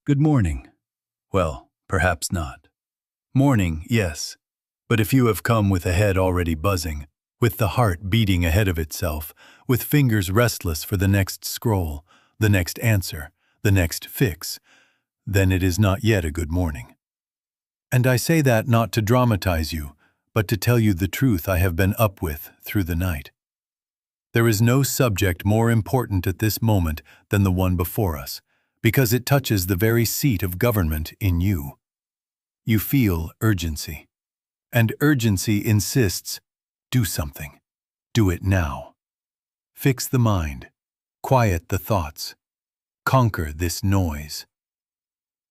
Good morning. Well, perhaps not. Morning, yes. But if you have come with a head already buzzing, with the heart beating ahead of itself, with fingers restless for the next scroll, the next answer, the next fix, then it is not yet a good morning. And I say that not to dramatize you, but to tell you the truth I have been up with through the night. There is no subject more important at this moment than the one before us, because it touches the very seat of government in you. You feel urgency, and urgency insists, do something. Do it now. Fix the mind, quiet the thoughts, conquer this noise.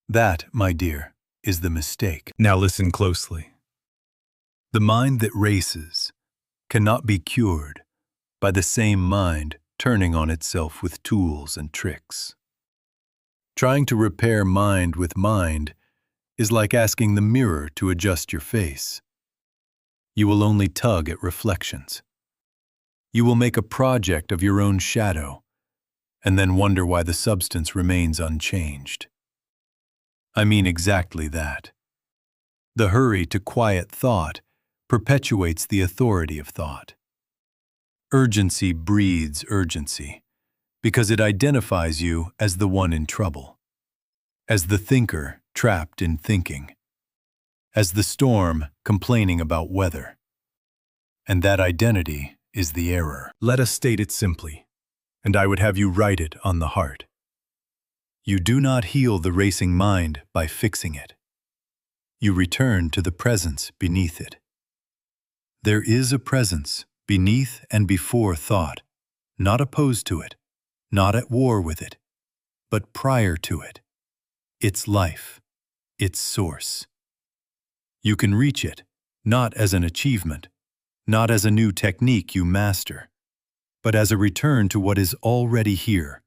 That, my dear, is the mistake. Now listen closely. The mind that races cannot be cured by the same mind turning on itself with tools and tricks. Trying to repair mind with mind is like asking the mirror to adjust your face. You will only tug at reflections. You will make a project of your own shadow, and then wonder why the substance remains unchanged. I mean exactly that. The hurry to quiet thought perpetuates the authority of thought. Urgency breeds urgency, because it identifies you as the one in trouble, as the thinker trapped in thinking, as the storm complaining about weather. And that identity is the error. Let us state it simply, and I would have you write it on the heart. You do not heal the racing mind by fixing it. You return to the presence beneath it. There is a presence beneath and before thought, not opposed to it, not at war with it, but prior to it, its life, its source. You can reach it, not as an achievement, not as a new technique you master, but as a return to what is already here,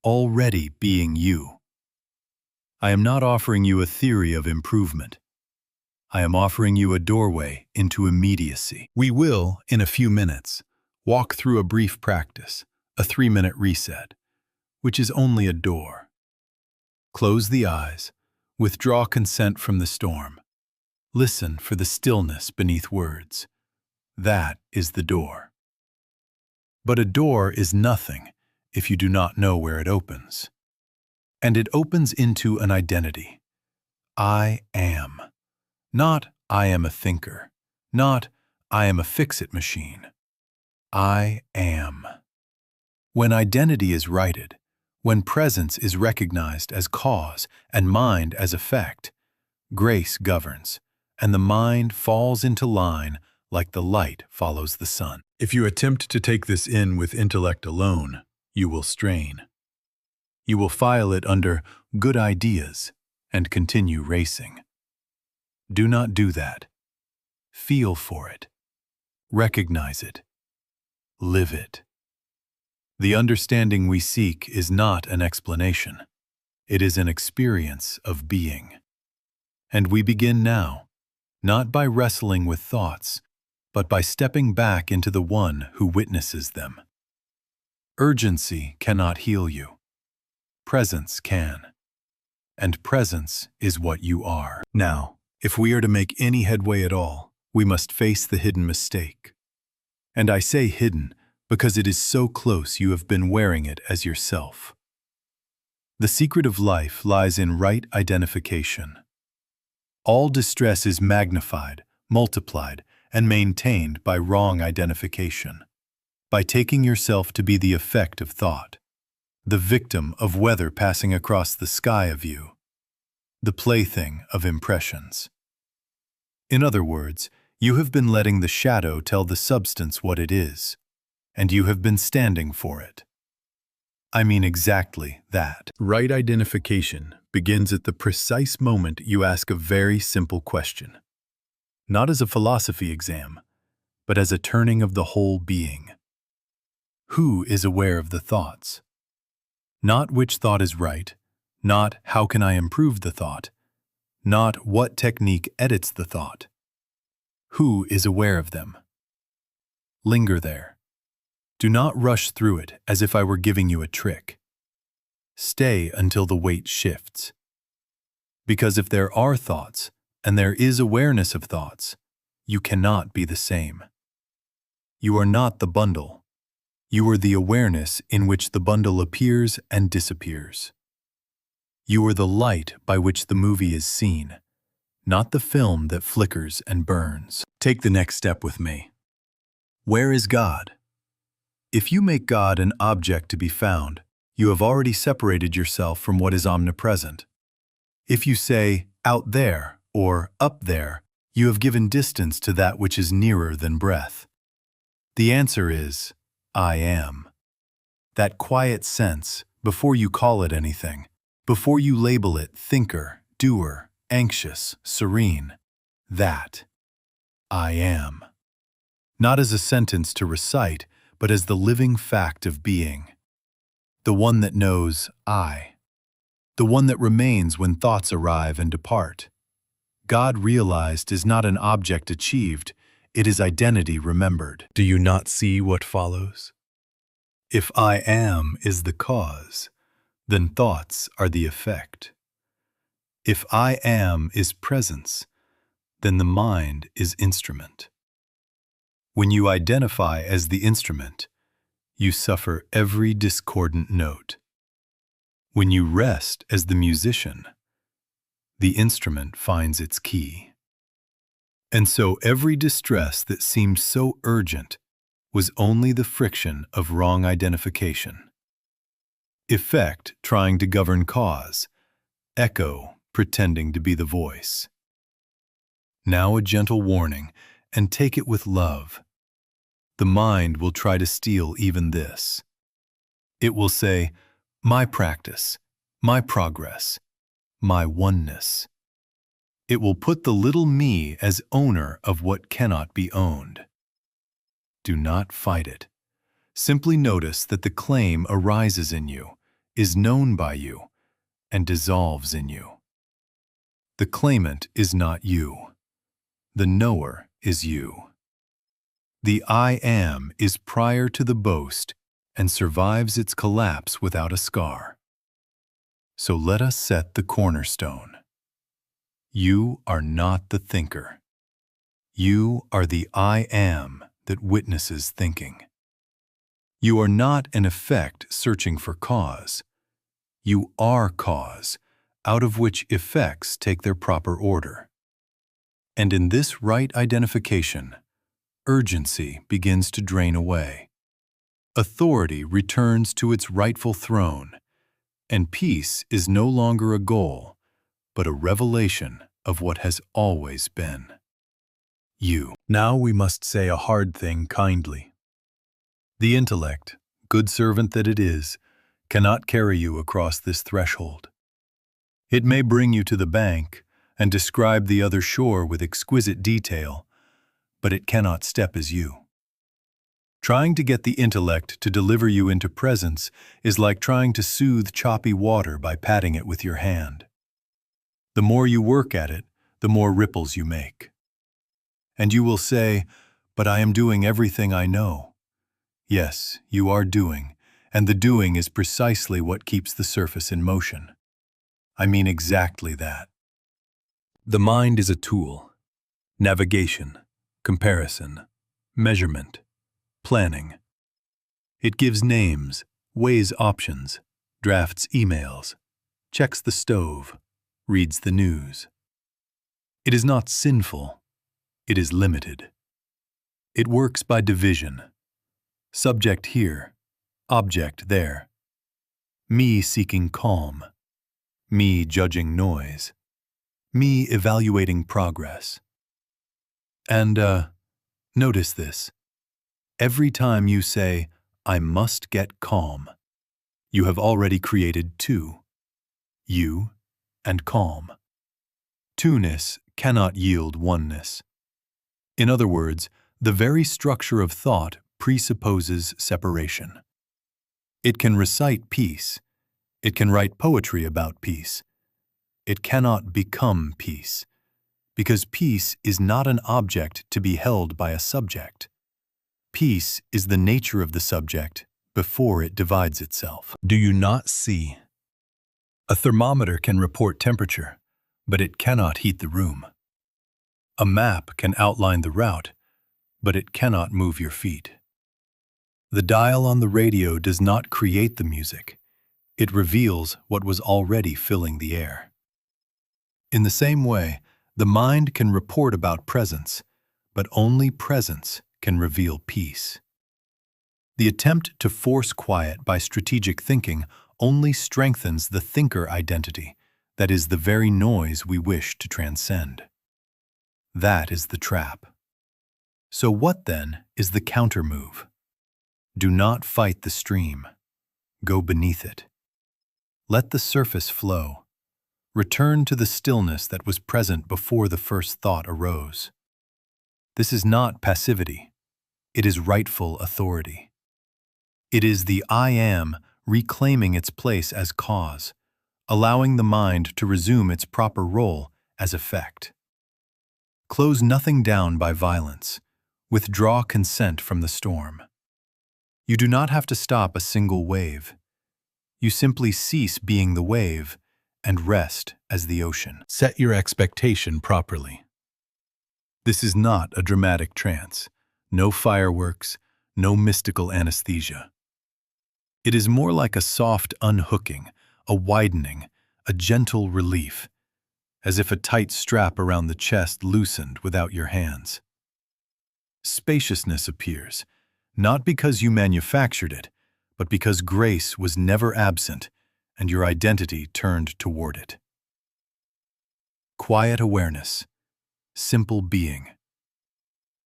already being you. I am not offering you a theory of improvement. I am offering you a doorway into immediacy. We will, in a few minutes, walk through a brief practice, a 3-minute reset, which is only a door. Close the eyes, withdraw consent from the storm. Listen for the stillness beneath words. That is the door. But a door is nothing if you do not know where it opens. And it opens into an identity. I am. Not I am a thinker. Not I am a fix-it machine. I am. When identity is righted, when presence is recognized as cause and mind as effect, grace governs, and the mind falls into line like the light follows the sun. If you attempt to take this in with intellect alone, you will strain. You will file it under good ideas and continue racing. Do not do that. Feel for it. Recognize it. Live it. The understanding we seek is not an explanation. It is an experience of being. And we begin now, not by wrestling with thoughts, but by stepping back into the one who witnesses them. Urgency cannot heal you. Presence can. And presence is what you are. Now, if we are to make any headway at all, we must face the hidden mistake. And I say hidden because it is so close you have been wearing it as yourself. The secret of life lies in right identification. All distress is magnified, multiplied, and maintained by wrong identification, by taking yourself to be the effect of thought, the victim of weather passing across the sky of you, the plaything of impressions. In other words, you have been letting the shadow tell the substance what it is, and you have been standing for it. I mean exactly that. right identification begins at the precise moment you ask a very simple question. Not as a philosophy exam, but as a turning of the whole being. Who is aware of the thoughts? Not which thought is right, not how can I improve the thought, not what technique edits the thought. Who is aware of them? Linger there. Do not rush through it as if I were giving you a trick. Stay until the weight shifts. Because if there are thoughts, and there is awareness of thoughts, you cannot be the same. You are not the bundle. You are the awareness in which the bundle appears and disappears. You are the light by which the movie is seen, not the film that flickers and burns. Take the next step with me. Where is God? If you make God an object to be found, you have already separated yourself from what is omnipresent. If you say, out there, or up there, you have given distance to that which is nearer than breath. The answer is, I am. That quiet sense, before you call it anything, before you label it thinker, doer, anxious, serene, that I am. Not as a sentence to recite, but as the living fact of being. The one that knows I. The one that remains when thoughts arrive and depart. God realized is not an object achieved, it is identity remembered. Do you not see what follows? If I am is the cause, then thoughts are the effect. If I am is presence, then the mind is instrument. When you identify as the instrument, you suffer every discordant note. When you rest as the musician, the instrument finds its key. And so every distress that seemed so urgent was only the friction of wrong identification. Effect trying to govern cause, echo pretending to be the voice. Now a gentle warning, and take it with love. The mind will try to steal even this. It will say, my practice, my progress, my oneness. It will put the little me as owner of what cannot be owned. Do not fight it. Simply notice that the claim arises in you, is known by you, and dissolves in you. The claimant is not you. The knower is you. The I am is prior to the boast and survives its collapse without a scar. So let us set the cornerstone. You are not the thinker. You are the I am that witnesses thinking. You are not an effect searching for cause. You are cause, out of which effects take their proper order. And in this right identification, urgency begins to drain away. Authority returns to its rightful throne, and peace is no longer a goal, but a revelation of what has always been. You. Now we must say a hard thing kindly. The intellect, good servant that it is, cannot carry you across this threshold. It may bring you to the bank and describe the other shore with exquisite detail, but it cannot step as you. Trying to get the intellect to deliver you into presence is like trying to soothe choppy water by patting it with your hand. The more you work at it, the more ripples you make. And you will say, but I am doing everything I know. Yes, you are doing, and the doing is precisely what keeps the surface in motion. I mean exactly that. The mind is a tool. Navigation, comparison, measurement, planning. It gives names, weighs options, drafts emails, checks the stove, reads the news. It is not sinful. It is limited. It works by division. Subject here, object there. Me seeking calm. Me judging noise. Me evaluating progress. And, notice this. Every time you say, I must get calm, you have already created two. You and calm. Two-ness cannot yield oneness. In other words, the very structure of thought presupposes separation. It can recite peace. It can write poetry about peace. It cannot become peace, because peace is not an object to be held by a subject. Peace is the nature of the subject before it divides itself. Do you not see? A thermometer can report temperature, but it cannot heat the room. A map can outline the route, but it cannot move your feet. The dial on the radio does not create the music. It reveals what was already filling the air. In the same way, the mind can report about presence, but only presence can reveal peace. The attempt to force quiet by strategic thinking only strengthens the thinker identity, that is the very noise we wish to transcend. That is the trap. So what then is the counter-move? Do not fight the stream. Go beneath it. Let the surface flow. Return to the stillness that was present before the first thought arose. This is not passivity. It is rightful authority. It is the I am reclaiming its place as cause, allowing the mind to resume its proper role as effect. Close nothing down by violence. Withdraw consent from the storm. You do not have to stop a single wave. You simply cease being the wave and rest as the ocean. Set your expectation properly. This is not a dramatic trance, no fireworks, no mystical anesthesia. It is more like a soft unhooking, a widening, a gentle relief, as if a tight strap around the chest loosened without your hands. Spaciousness appears, not because you manufactured it, but because grace was never absent and your identity turned toward it. Quiet awareness, simple being.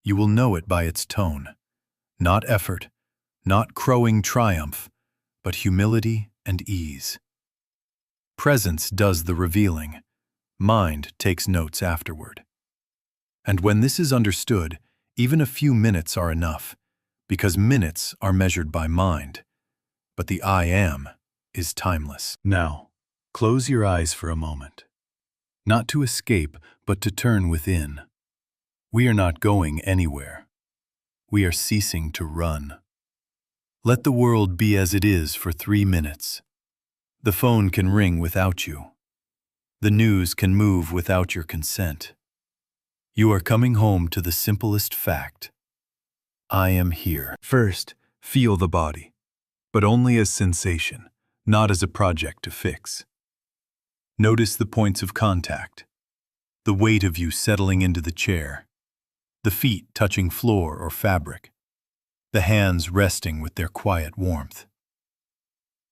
You will know it by its tone, not effort, not crowing triumph, but humility and ease. Presence does the revealing. Mind takes notes afterward. And when this is understood, even a few minutes are enough, because minutes are measured by mind, but the I am is timeless. Now, close your eyes for a moment. Not to escape, but to turn within. We are not going anywhere. We are ceasing to run. Let the world be as it is for 3 minutes. The phone can ring without you. The news can move without your consent. You are coming home to the simplest fact. I am here. First, feel the body, but only as sensation, not as a project to fix. Notice the points of contact, the weight of you settling into the chair, the feet touching floor or fabric, the hands resting with their quiet warmth.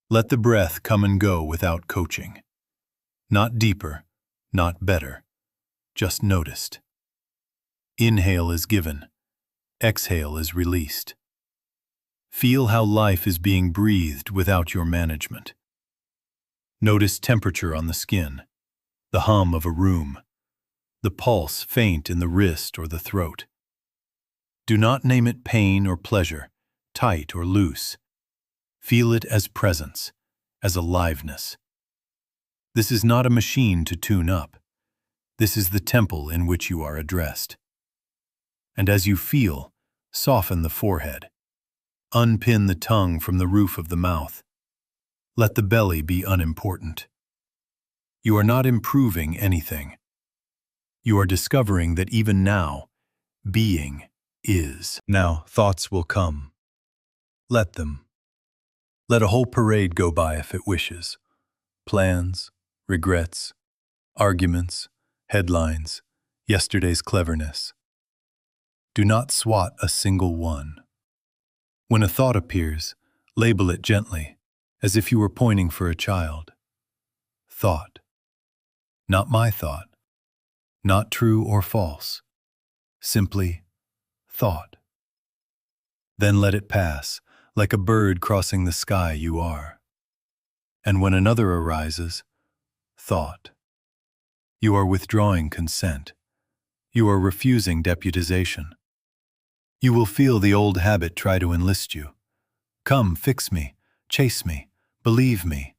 Let the breath come and go without coaching. Not deeper, not better, just noticed. Inhale is given, exhale is released. Feel how life is being breathed without your management. Notice temperature on the skin, the hum of a room, the pulse faint in the wrist or the throat. Do not name it pain or pleasure, tight or loose. Feel it as presence, as aliveness. This is not a machine to tune up. This is the temple in which you are addressed. And as you feel, soften the forehead. Unpin the tongue from the roof of the mouth. Let the belly be unimportant. You are not improving anything. You are discovering that even now, being is. Now, thoughts will come. Let them. Let a whole parade go by if it wishes. Plans, regrets, arguments, headlines, yesterday's cleverness. Do not swat a single one. When a thought appears, label it gently, as if you were pointing for a child. Thought. Not my thought. Not true or false. Simply thought. Then let it pass, like a bird crossing the sky you are. And when another arises, thought. You are withdrawing consent. You are refusing deputization. You will feel the old habit try to enlist you. Come, fix me, chase me, believe me.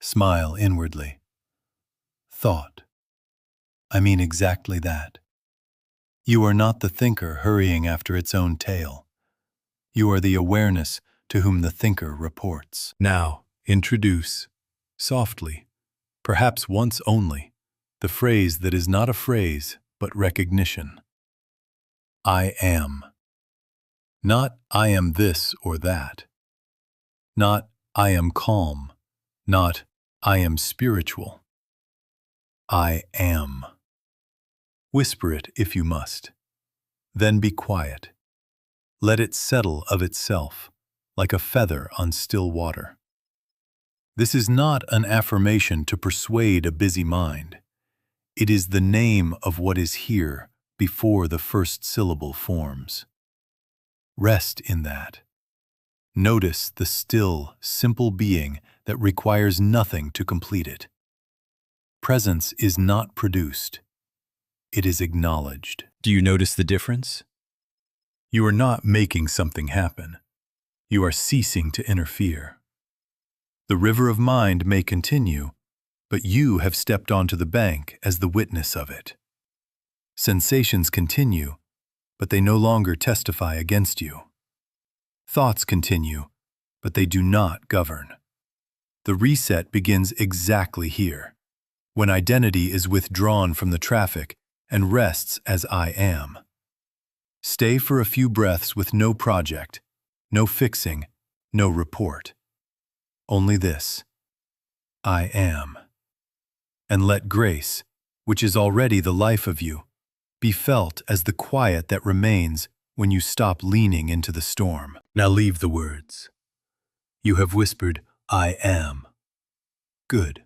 Smile inwardly. Thought. I mean exactly that. You are not the thinker hurrying after its own tail. You are the awareness to whom the thinker reports. Now, introduce, softly, perhaps once only, the phrase that is not a phrase, but recognition. I am. Not I am this or that. Not I am calm. Not I am spiritual. I am. Whisper it if you must. Then be quiet. Let it settle of itself, like a feather on still water. This is not an affirmation to persuade a busy mind. It is the name of what is here before the first syllable forms. Rest in that. Notice the still, simple being that requires nothing to complete it. Presence is not produced. It is acknowledged. Do you notice the difference? You are not making something happen. You are ceasing to interfere. The river of mind may continue, but you have stepped onto the bank as the witness of it. Sensations continue, but they no longer testify against you. Thoughts continue, but they do not govern. The reset begins exactly here, when identity is withdrawn from the traffic and rests as I am. Stay for a few breaths with no project, no fixing, no report. Only this: I am. And let grace, which is already the life of you, be felt as the quiet that remains when you stop leaning into the storm. Now leave the words. You have whispered, I am. Good.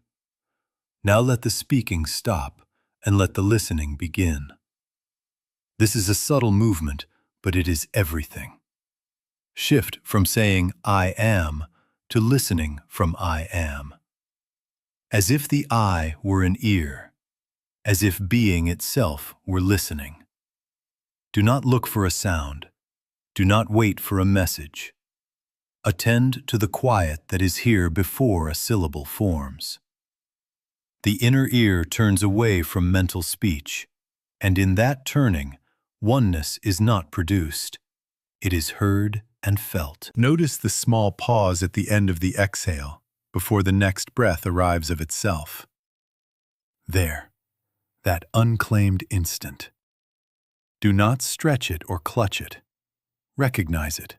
Now let the speaking stop and let the listening begin. This is a subtle movement, but it is everything. Shift from saying I am to listening from I am. As if the I were an ear, as if being itself were listening. Do not look for a sound. Do not wait for a message. Attend to the quiet that is here before a syllable forms. The inner ear turns away from mental speech, and in that turning, oneness is not produced. It is heard and felt. Notice the small pause at the end of the exhale before the next breath arrives of itself. There, that unclaimed instant. Do not stretch it or clutch it. Recognize it.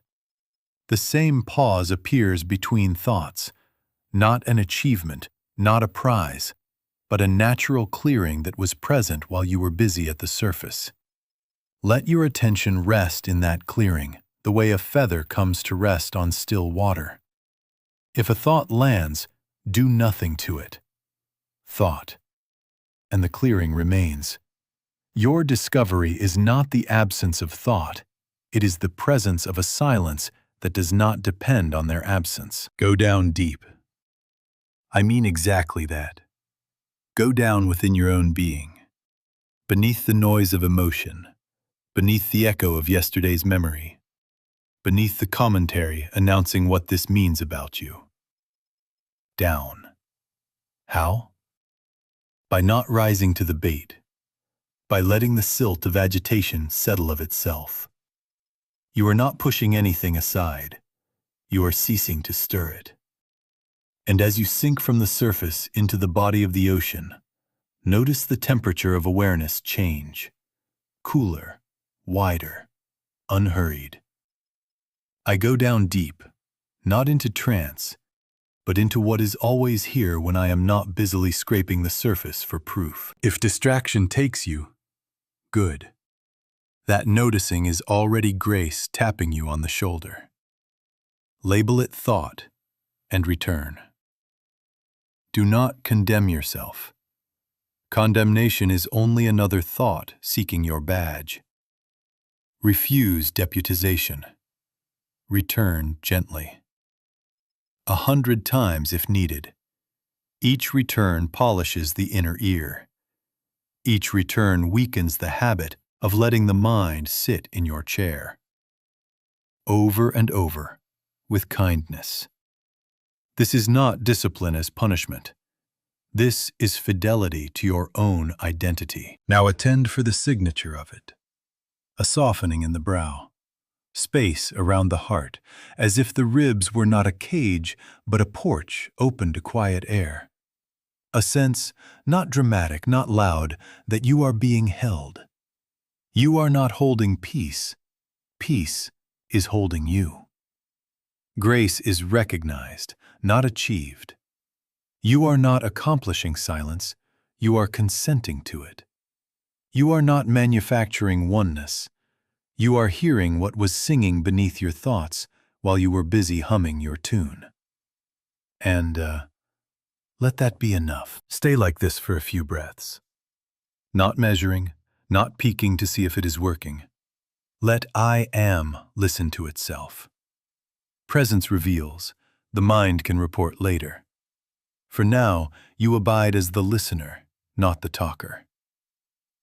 The same pause appears between thoughts, not an achievement, not a prize, but a natural clearing that was present while you were busy at the surface. Let your attention rest in that clearing, the way a feather comes to rest on still water. If a thought lands, do nothing to it. Thought. And the clearing remains. Your discovery is not the absence of thought. It is the presence of a silence that does not depend on their absence. Go down deep. I mean exactly that. Go down within your own being, beneath the noise of emotion, beneath the echo of yesterday's memory, beneath the commentary announcing what this means about you. Down. How? By not rising to the bait, by letting the silt of agitation settle of itself. You are not pushing anything aside. You are ceasing to stir it. And as you sink from the surface into the body of the ocean, notice the temperature of awareness change. Cooler, wider, unhurried. I go down deep, not into trance, but into what is always here when I am not busily scraping the surface for proof. If distraction takes you, good. That noticing is already grace tapping you on the shoulder. Label it thought and return. Do not condemn yourself. Condemnation is only another thought seeking your badge. Refuse deputization. Return gently. 100 times if needed. Each return polishes the inner ear. Each return weakens the habit of letting the mind sit in your chair. Over and over, with kindness. This is not discipline as punishment. This is fidelity to your own identity. Now attend for the signature of it. A softening in the brow. Space around the heart, as if the ribs were not a cage, but a porch open to quiet air. A sense, not dramatic, not loud, that you are being held. You are not holding peace. Peace is holding you. Grace is recognized, not achieved. You are not accomplishing silence, you are consenting to it. You are not manufacturing oneness. You are hearing what was singing beneath your thoughts while you were busy humming your tune. And, let that be enough. Stay like this for a few breaths. Not measuring, not peeking to see if it is working. Let I am listen to itself. Presence reveals, the mind can report later. For now, you abide as the listener, not the talker.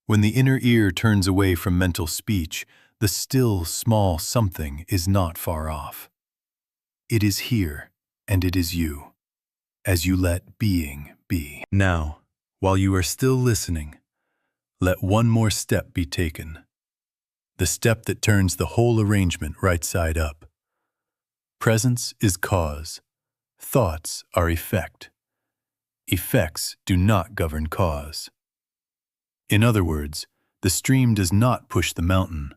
When the inner ear turns away from mental speech, the still, small something is not far off. It is here, and it is you, as you let being be. Now, while you are still listening, let one more step be taken. The step that turns the whole arrangement right side up. Presence is cause. Thoughts are effect. Effects do not govern cause. In other words, the stream does not push the mountain.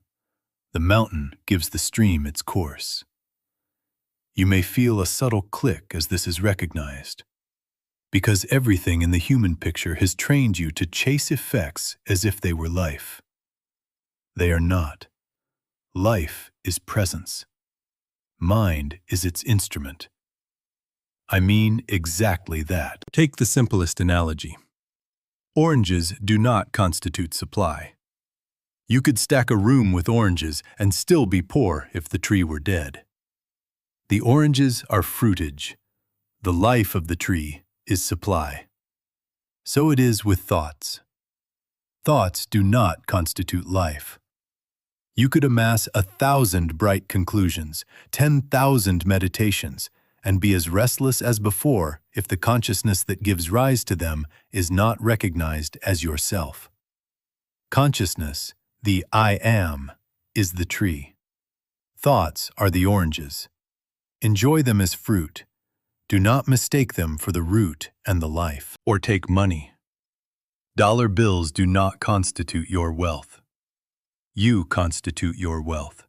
The mountain gives the stream its course. You may feel a subtle click as this is recognized, because everything in the human picture has trained you to chase effects as if they were life. They are not. Life is presence. Mind is its instrument. I mean exactly that. Take the simplest analogy. Oranges do not constitute supply. You could stack a room with oranges and still be poor if the tree were dead. The oranges are fruitage. The life of the tree is supply. So it is with thoughts. Thoughts do not constitute life. You could amass 1,000 bright conclusions, 10,000 meditations, and be as restless as before if the consciousness that gives rise to them is not recognized as yourself. Consciousness, the I am, is the tree. Thoughts are the oranges. Enjoy them as fruit. Do not mistake them for the root and the life. Or take money. Dollar bills do not constitute your wealth. You constitute your wealth.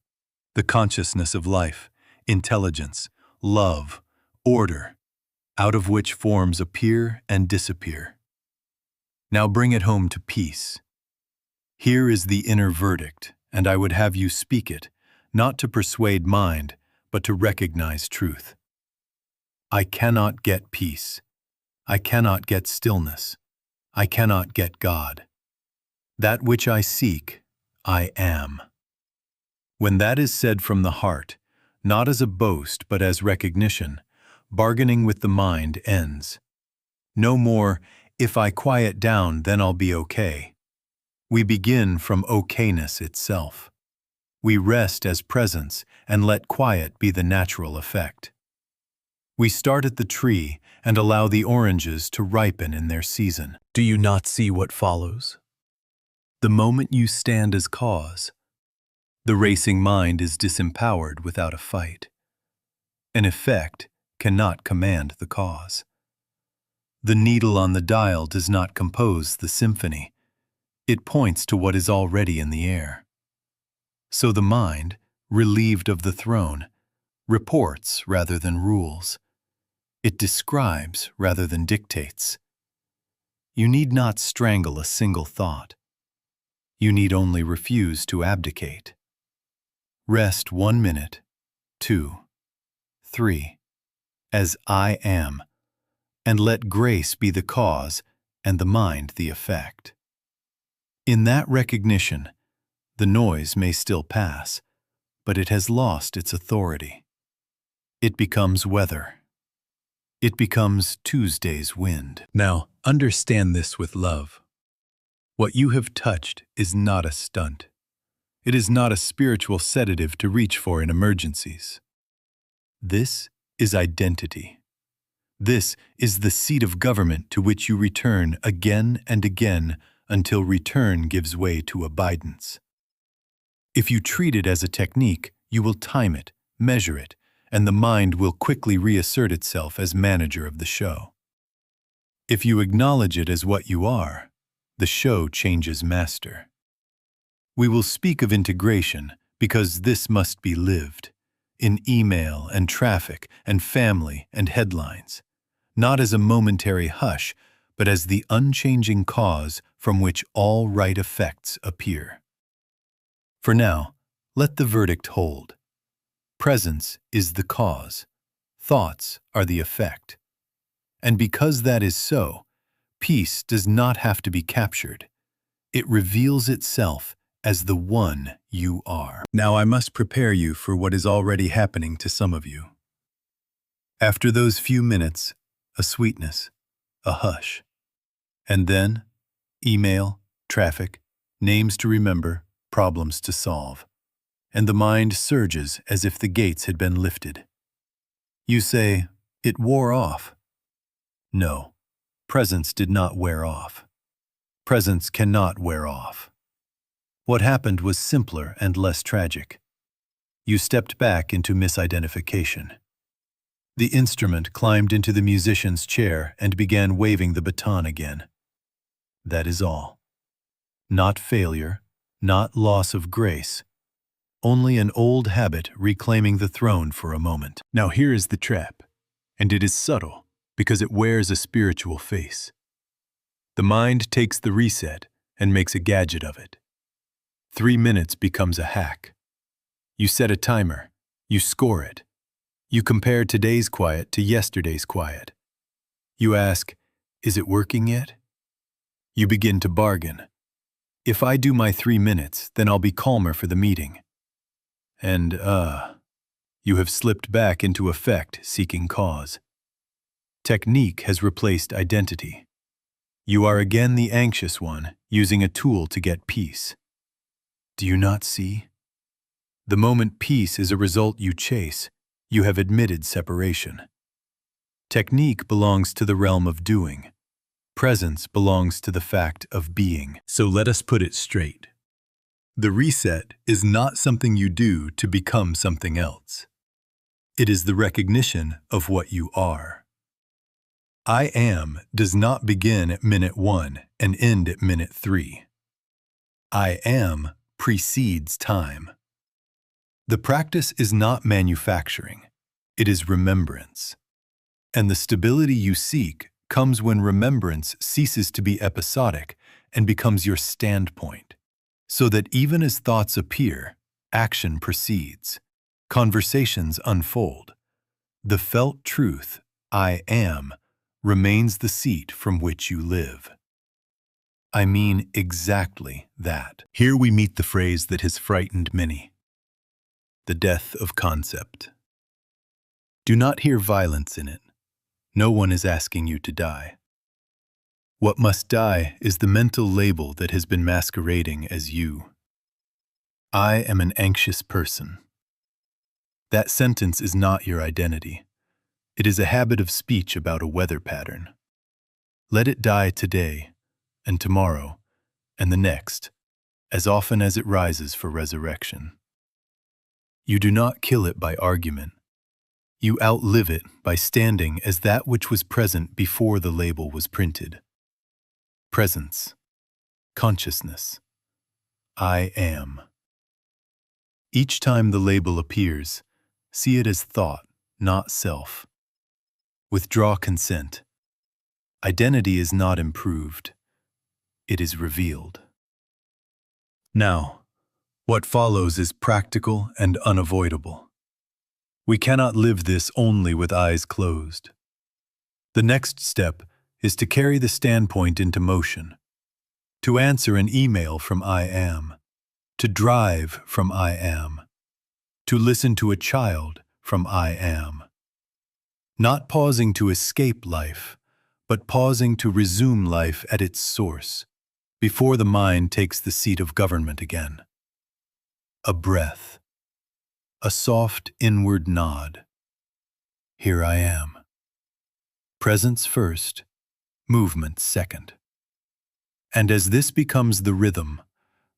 The consciousness of life, intelligence, love, order, out of which forms appear and disappear. Now bring it home to peace. Here is the inner verdict, and I would have you speak it, not to persuade mind, but to recognize truth. I cannot get peace. I cannot get stillness. I cannot get God. That which I seek, I am. When that is said from the heart, not as a boast but as recognition, bargaining with the mind ends. No more, if I quiet down, then I'll be okay. We begin from okayness itself. We rest as presence and let quiet be the natural effect. We start at the tree and allow the oranges to ripen in their season. Do you not see what follows? The moment you stand as cause, the racing mind is disempowered without a fight. An effect cannot command the cause. The needle on the dial does not compose the symphony. It points to what is already in the air. So the mind, relieved of the throne, reports rather than rules. It describes rather than dictates. You need not strangle a single thought. You need only refuse to abdicate. Rest 1 minute, 2, 3, as I am, and let grace be the cause and the mind the effect. In that recognition, the noise may still pass, but it has lost its authority. It becomes weather. It becomes Tuesday's wind. Now, understand this with love. What you have touched is not a stunt. It is not a spiritual sedative to reach for in emergencies. This is identity. This is the seat of government to which you return again and again until return gives way to abidance. If you treat it as a technique, you will time it, measure it, and the mind will quickly reassert itself as manager of the show. If you acknowledge it as what you are, the show changes master. We will speak of integration because this must be lived, in email and traffic and family and headlines, not as a momentary hush, but as the unchanging cause from which all right effects appear. For now, let the verdict hold. Presence is the cause, thoughts are the effect. And because that is so, peace does not have to be captured. It reveals itself as the one you are. Now I must prepare you for what is already happening to some of you. After those few minutes, a sweetness, a hush. And then, email, traffic, names to remember, problems to solve. And the mind surges as if the gates had been lifted. You say, it wore off. No, presence did not wear off. Presence cannot wear off. What happened was simpler and less tragic. You stepped back into misidentification. The instrument climbed into the musician's chair and began waving the baton again. That is all. Not failure, not loss of grace. Only an old habit reclaiming the throne for a moment. Now here is the trap, and it is subtle because it wears a spiritual face. The mind takes the reset and makes a gadget of it. 3 minutes becomes a hack. You set a timer, you score it. You compare today's quiet to yesterday's quiet. You ask, is it working yet? You begin to bargain. If I do my 3 minutes, then I'll be calmer for the meeting. And, you have slipped back into effect seeking cause. Technique has replaced identity. You are again the anxious one, using a tool to get peace. Do you not see? The moment peace is a result you chase, you have admitted separation. Technique belongs to the realm of doing. Presence belongs to the fact of being. So let us put it straight. The reset is not something you do to become something else. It is the recognition of what you are. I am does not begin at minute 1 and end at minute 3. I am precedes time. The practice is not manufacturing, it is remembrance. And the stability you seek comes when remembrance ceases to be episodic and becomes your standpoint, so that even as thoughts appear, action proceeds, conversations unfold. The felt truth, I am, remains the seat from which you live. I mean exactly that. Here we meet the phrase that has frightened many. The death of concept. Do not hear violence in it. No one is asking you to die. What must die is the mental label that has been masquerading as you. I am an anxious person. That sentence is not your identity. It is a habit of speech about a weather pattern. Let it die today, and tomorrow, and the next, as often as it rises for resurrection. You do not kill it by argument. You outlive it by standing as that which was present before the label was printed. Presence, consciousness, I am. Each time the label appears, see it as thought, not self. Withdraw consent. Identity is not improved. It is revealed. Now, what follows is practical and unavoidable. We cannot live this only with eyes closed. The next step is to carry the standpoint into motion, to answer an email from I am, to drive from I am, to listen to a child from I am. Not pausing to escape life, but pausing to resume life at its source, before the mind takes the seat of government again. A breath, a soft inward nod. Here I am. Presence first, movement second. And as this becomes the rhythm,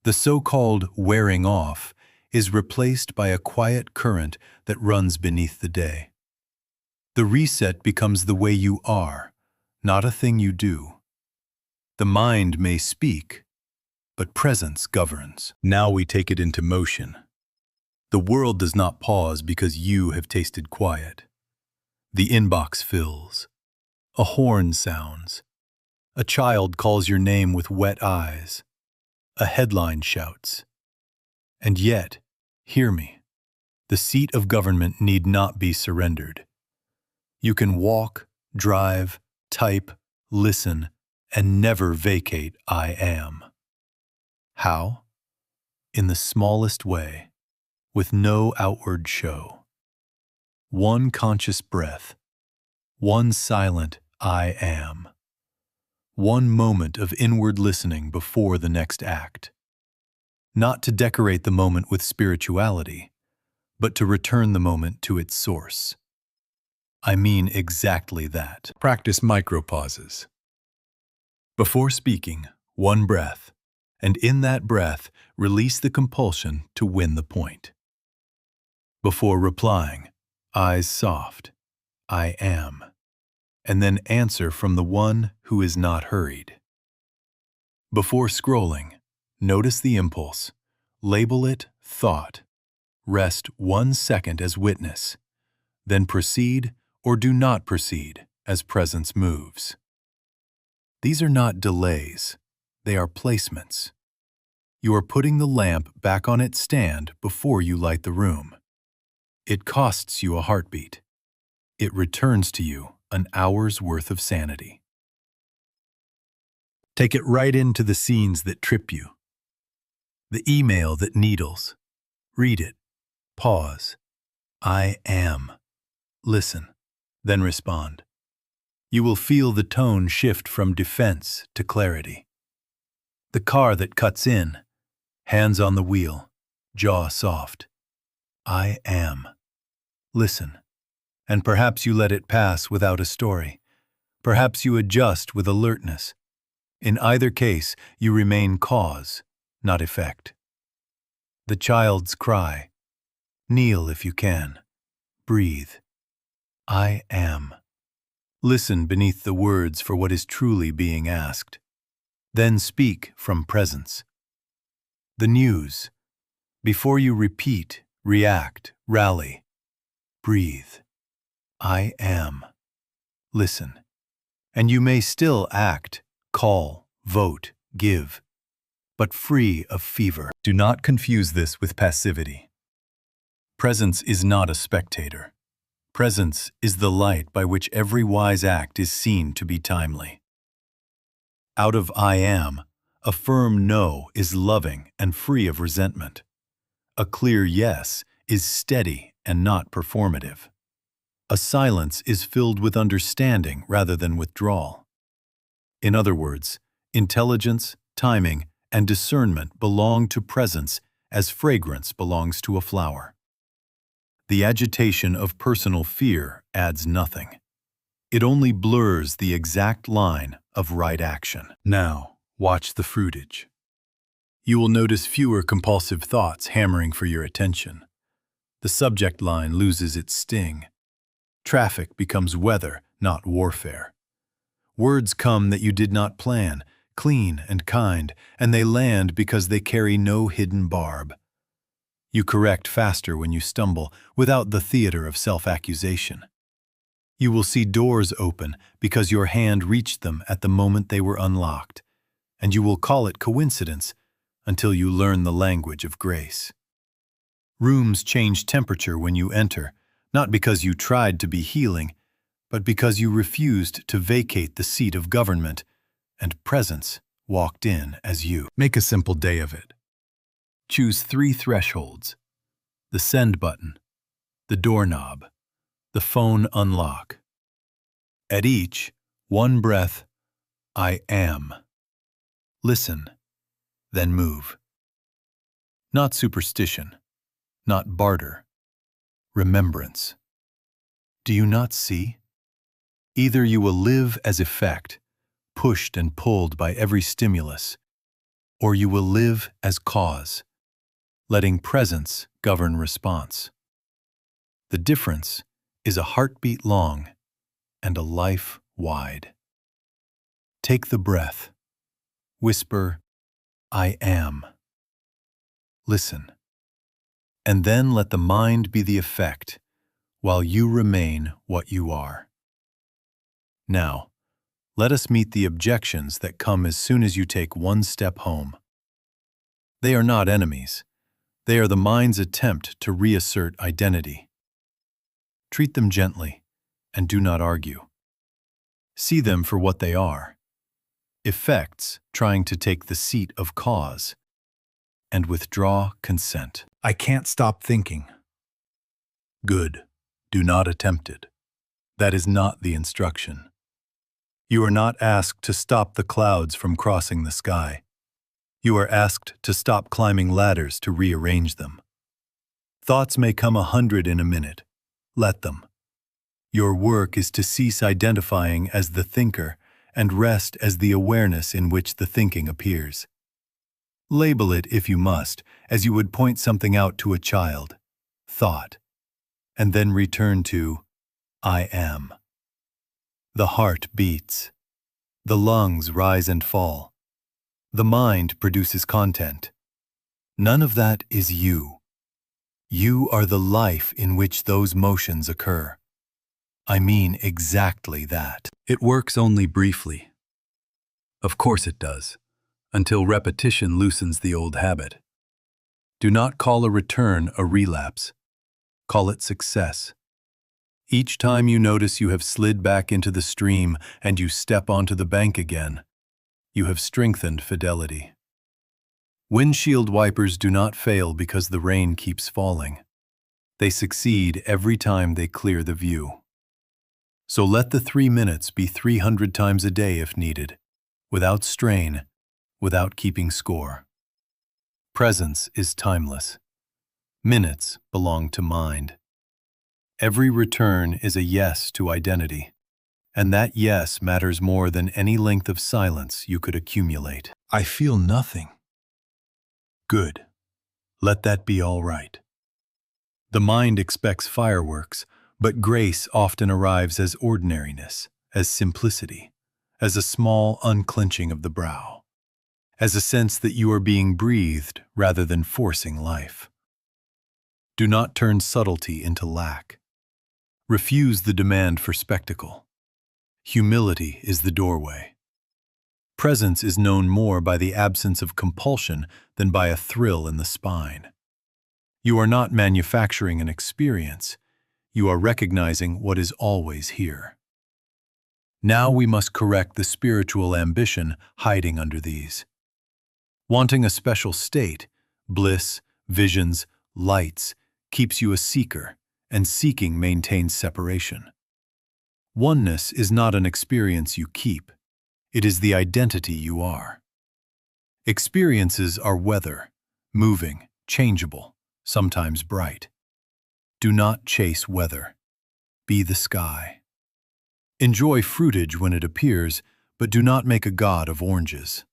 the so-called wearing off is replaced by a quiet current that runs beneath the day. The reset becomes the way you are, not a thing you do. The mind may speak, but presence governs. Now we take it into motion. The world does not pause because you have tasted quiet. The inbox fills. A horn sounds. A child calls your name with wet eyes. A headline shouts. And yet, hear me, the seat of government need not be surrendered. You can walk, drive, type, listen, and never vacate I am. How? In the smallest way, with no outward show. One conscious breath, one silent I am. One moment of inward listening before the next act. Not to decorate the moment with spirituality, but to return the moment to its source. I mean exactly that. Practice micropauses. Before speaking, one breath, and in that breath, release the compulsion to win the point. Before replying, eyes soft, I am, and then answer from the one who is not hurried. Before scrolling, notice the impulse, label it thought, rest 1 second as witness, then proceed or do not proceed as presence moves. These are not delays, they are placements. You are putting the lamp back on its stand before you light the room. It costs you a heartbeat. It returns to you an hour's worth of sanity. Take it right into the scenes that trip you. The email that needles. Read it. Pause. I am. Listen. Then respond. You will feel the tone shift from defense to clarity. The car that cuts in. Hands on the wheel. Jaw soft. I am. Listen. And perhaps you let it pass without a story. Perhaps you adjust with alertness. In either case, you remain cause, not effect. The child's cry. Kneel if you can. Breathe. I am. Listen beneath the words for what is truly being asked. Then speak from presence. The news. Before you repeat, react, rally. Breathe. I am. Listen. And you may still act, call, vote, give, but free of fever. Do not confuse this with passivity. Presence is not a spectator. Presence is the light by which every wise act is seen to be timely. Out of I am, a firm no is loving and free of resentment. A clear yes is steady and not performative. A silence is filled with understanding rather than withdrawal. In other words, intelligence, timing, and discernment belong to presence as fragrance belongs to a flower. The agitation of personal fear adds nothing. It only blurs the exact line of right action. Now, watch the fruitage. You will notice fewer compulsive thoughts hammering for your attention. The subject line loses its sting. Traffic becomes weather, not warfare. Words come that you did not plan, clean and kind, and they land because they carry no hidden barb. You correct faster when you stumble, without the theater of self-accusation. You will see doors open because your hand reached them at the moment they were unlocked, and you will call it coincidence until you learn the language of grace. Rooms change temperature when you enter, not because you tried to be healing, but because you refused to vacate the seat of government, and presence walked in as you. Make a simple day of it. Choose 3 thresholds: the send button, the doorknob, the phone unlock. At each, one breath, I am. Listen, then move. Not superstition, not barter. Remembrance. Do you not see? Either you will live as effect, pushed and pulled by every stimulus, or you will live as cause, letting presence govern response. The difference is a heartbeat long and a life wide. Take the breath. Whisper, I am. Listen. And then let the mind be the effect, while you remain what you are. Now, let us meet the objections that come as soon as you take one step home. They are not enemies. They are the mind's attempt to reassert identity. Treat them gently, and do not argue. See them for what they are. Effects trying to take the seat of cause, and withdraw consent. I can't stop thinking. Good. Do not attempt it. That is not the instruction. You are not asked to stop the clouds from crossing the sky. You are asked to stop climbing ladders to rearrange them. Thoughts may come 100 in a minute. Let them. Your work is to cease identifying as the thinker and rest as the awareness in which the thinking appears. Label it, if you must, as you would point something out to a child, thought, and then return to I am. The heart beats. The lungs rise and fall. The mind produces content. None of that is you. You are the life in which those motions occur. I mean exactly that. It works only briefly. Of course it does, until repetition loosens the old habit. Do not call a return a relapse. Call it success. Each time you notice you have slid back into the stream and you step onto the bank again, you have strengthened fidelity. Windshield wipers do not fail because the rain keeps falling. They succeed every time they clear the view. So let the 3 minutes be 300 times a day if needed, without strain, without keeping score. Presence is timeless. Minutes belong to mind. Every return is a yes to identity, and that yes matters more than any length of silence you could accumulate. I feel nothing. Good. Let that be all right. The mind expects fireworks, but grace often arrives as ordinariness, as simplicity, as a small unclenching of the brow, as a sense that you are being breathed rather than forcing life. Do not turn subtlety into lack. Refuse the demand for spectacle. Humility is the doorway. Presence is known more by the absence of compulsion than by a thrill in the spine. You are not manufacturing an experience. You are recognizing what is always here. Now we must correct the spiritual ambition hiding under these. Wanting a special state, bliss, visions, lights, keeps you a seeker, and seeking maintains separation. Oneness is not an experience you keep. It is the identity you are. Experiences are weather, moving, changeable, sometimes bright. Do not chase weather. Be the sky. Enjoy fruitage when it appears, but do not make a god of oranges.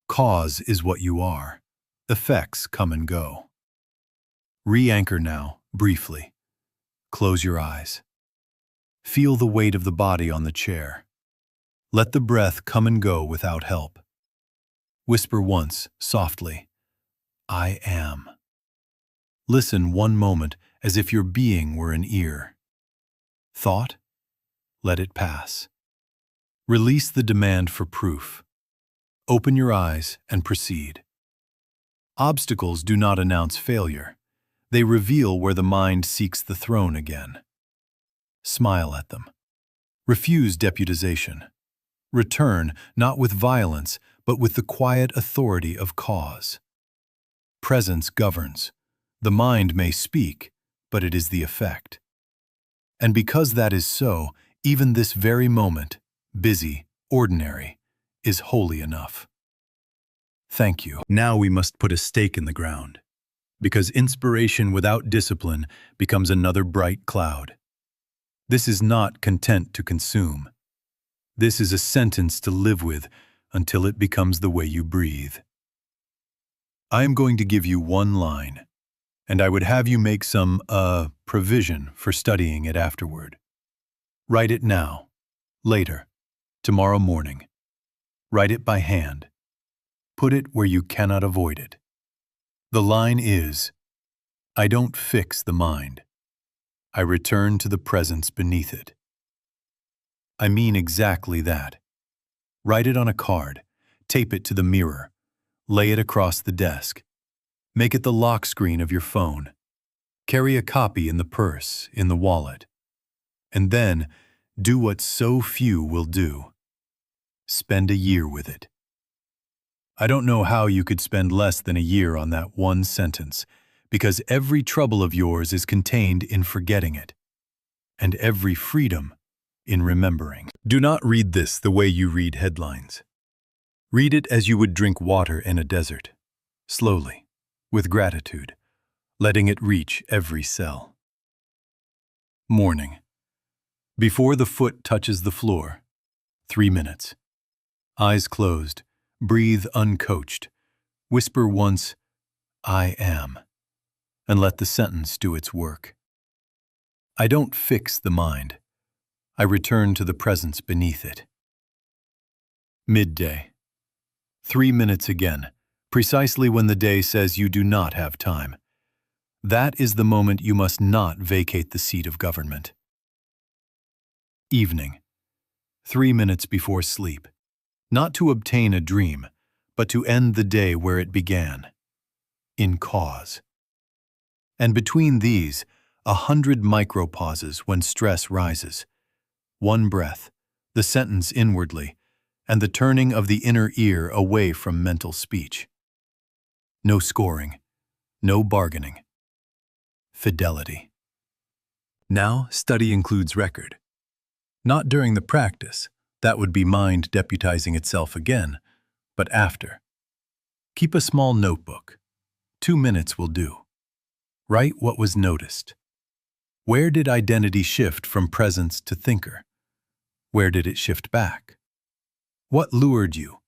Cause is what you are. Effects come and go. Re-anchor now, briefly. Close your eyes. Feel the weight of the body on the chair. Let the breath come and go without help. Whisper once, softly, I am. Listen one moment as if your being were an ear. Thought? Let it pass. Release the demand for proof. Open your eyes and proceed. Obstacles do not announce failure. They reveal where the mind seeks the throne again. Smile at them. Refuse deputization. Return not with violence, but with the quiet authority of cause. Presence governs. The mind may speak, but it is the effect. And because that is so, even this very moment, busy, ordinary, is holy enough. Thank you. Now we must put a stake in the ground, because inspiration without discipline becomes another bright cloud. This is not content to consume. This is a sentence to live with until it becomes the way you breathe. I am going to give you one line, and I would have you make some, provision for studying it afterward. Write it now, later, tomorrow morning, Write it by hand. Put it where you cannot avoid it. The line is, I don't fix the mind. I return to the presence beneath it. I mean exactly that. Write it on a card, tape it to the mirror, lay it across the desk. Make it the lock screen of your phone. Carry a copy in the purse, in the wallet. And then, do what so few will do. Spend a year with it. I don't know how you could spend less than a year on that one sentence, because every trouble of yours is contained in forgetting it, and every freedom in remembering. Do not read this the way you read headlines. Read it as you would drink water in a desert, slowly, with gratitude, letting it reach every cell. Morning. Before the foot touches the floor, 3 minutes. Eyes closed, breathe uncoached. Whisper once, I am, and let the sentence do its work. I don't fix the mind. I return to the presence beneath it. Midday. 3 minutes again, precisely when the day says you do not have time. That is the moment you must not vacate the seat of government. Evening. 3 minutes before sleep. Not to obtain a dream, but to end the day where it began. In cause. And between these, 100 micro-pauses when stress rises. 1 breath, the sentence inwardly, and the turning of the inner ear away from mental speech. No scoring, no bargaining. Fidelity. Now, study includes record. Not during the practice, that would be mind deputizing itself again, but after. Keep a small notebook. 2 minutes will do. Write what was noticed. Where did identity shift from presence to thinker? Where did it shift back? What lured you?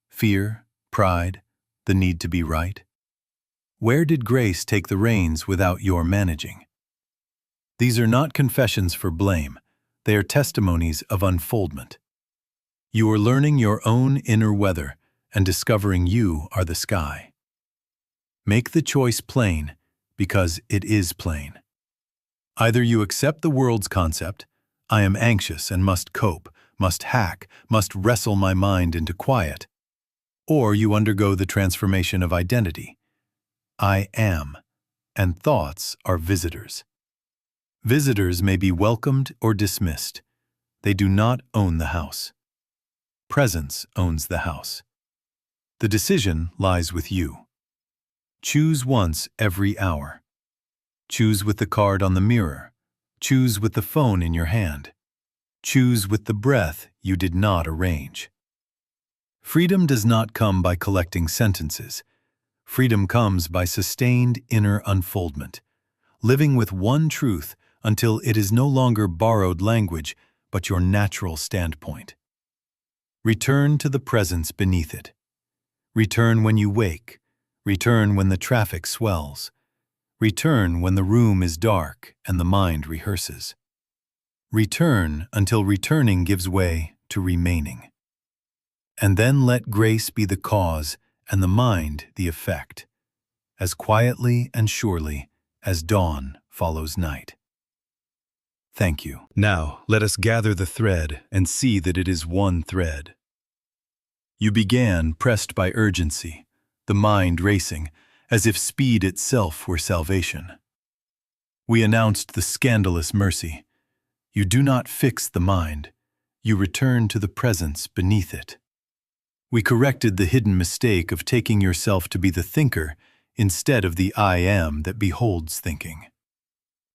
Fear, pride, the need to be right? Where did grace take the reins without your managing? These are not confessions for blame. They are testimonies of unfoldment. You are learning your own inner weather and discovering you are the sky. Make the choice plain because it is plain. Either you accept the world's concept, I am anxious and must cope, must hack, must wrestle my mind into quiet, or you undergo the transformation of identity. I am, and thoughts are visitors. Visitors may be welcomed or dismissed. They do not own the house. Presence owns the house. The decision lies with you. Choose once every hour. Choose with the card on the mirror. Choose with the phone in your hand. Choose with the breath you did not arrange. Freedom does not come by collecting sentences. Freedom comes by sustained inner unfoldment, living with one truth until it is no longer borrowed language, but your natural standpoint. Return to the presence beneath it. Return when you wake. Return when the traffic swells. Return when the room is dark and the mind rehearses. Return until returning gives way to remaining. And then let grace be the cause and the mind the effect, as quietly and surely as dawn follows night. Thank you. Now, let us gather the thread and see that it is one thread. You began pressed by urgency, the mind racing, as if speed itself were salvation. We announced the scandalous mercy. You do not fix the mind. You return to the presence beneath it. We corrected the hidden mistake of taking yourself to be the thinker instead of the I am that beholds thinking.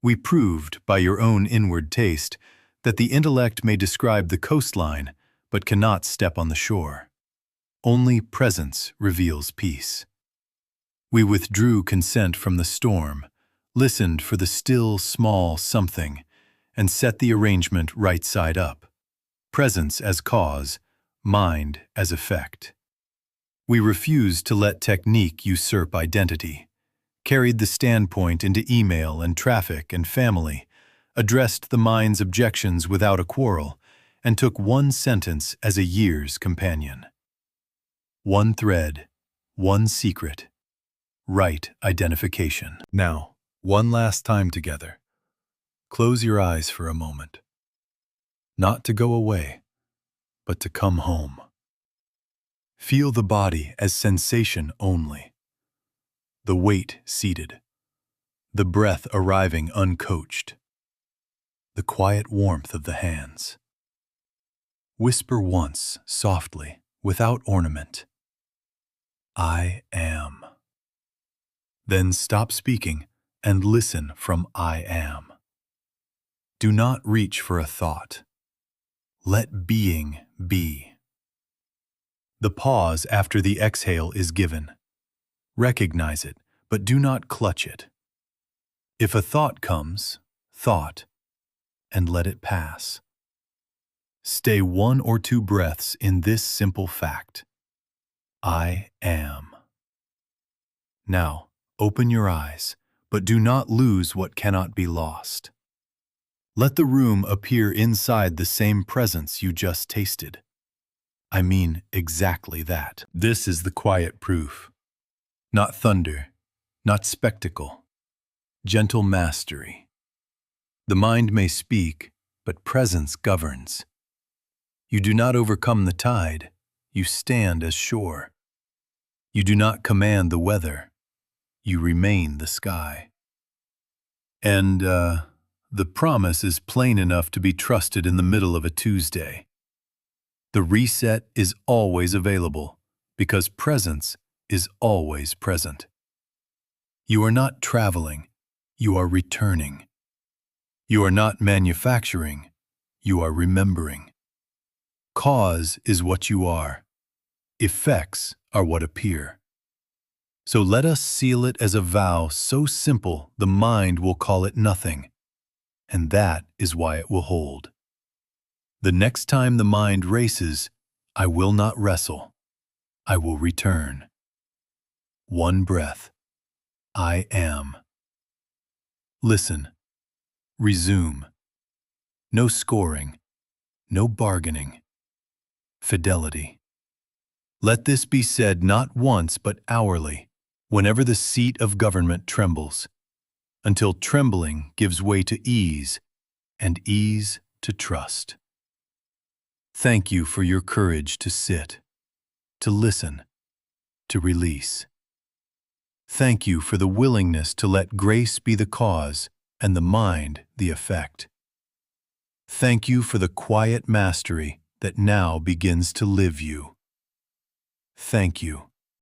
We proved, by your own inward taste, that the intellect may describe the coastline, but cannot step on the shore. Only presence reveals peace. We withdrew consent from the storm, listened for the still, small something, and set the arrangement right side up. Presence as cause, mind as effect. We refused to let technique usurp identity, carried the standpoint into email and traffic and family, addressed the mind's objections without a quarrel, and took one sentence as a year's companion. One thread, one secret, right identification. Now, one last time together. Close your eyes for a moment. Not to go away, but to come home. Feel the body as sensation only. The weight seated. The breath arriving uncoached. The quiet warmth of the hands. Whisper once, softly, without ornament. I am. Then stop speaking and listen from I am. Do not reach for a thought. Let being be. The pause after the exhale is given. Recognize it, but do not clutch it. If a thought comes, thought, and let it pass. Stay 1 or 2 breaths in this simple fact. I am. Now, open your eyes, but do not lose what cannot be lost. Let the room appear inside the same presence you just tasted. I mean exactly that. This is the quiet proof. Not thunder, not spectacle. Gentle mastery. The mind may speak, but presence governs. You do not overcome the tide, you stand as shore. You do not command the weather, you remain the sky. And, the promise is plain enough to be trusted in the middle of a Tuesday. The reset is always available, because presence is always present. You are not traveling, you are returning. You are not manufacturing, you are remembering. Cause is what you are. Effects are what appear. So let us seal it as a vow so simple the mind will call it nothing. And that is why it will hold. The next time the mind races, I will not wrestle. I will return. One breath. I am. Listen. Resume. No scoring. No bargaining. Fidelity. Let this be said not once but hourly, whenever the seat of government trembles, until trembling gives way to ease, and ease to trust. Thank you for your courage to sit, to listen, to release. Thank you for the willingness to let grace be the cause and the mind the effect. Thank you for the quiet mastery that now begins to live you. Thank you.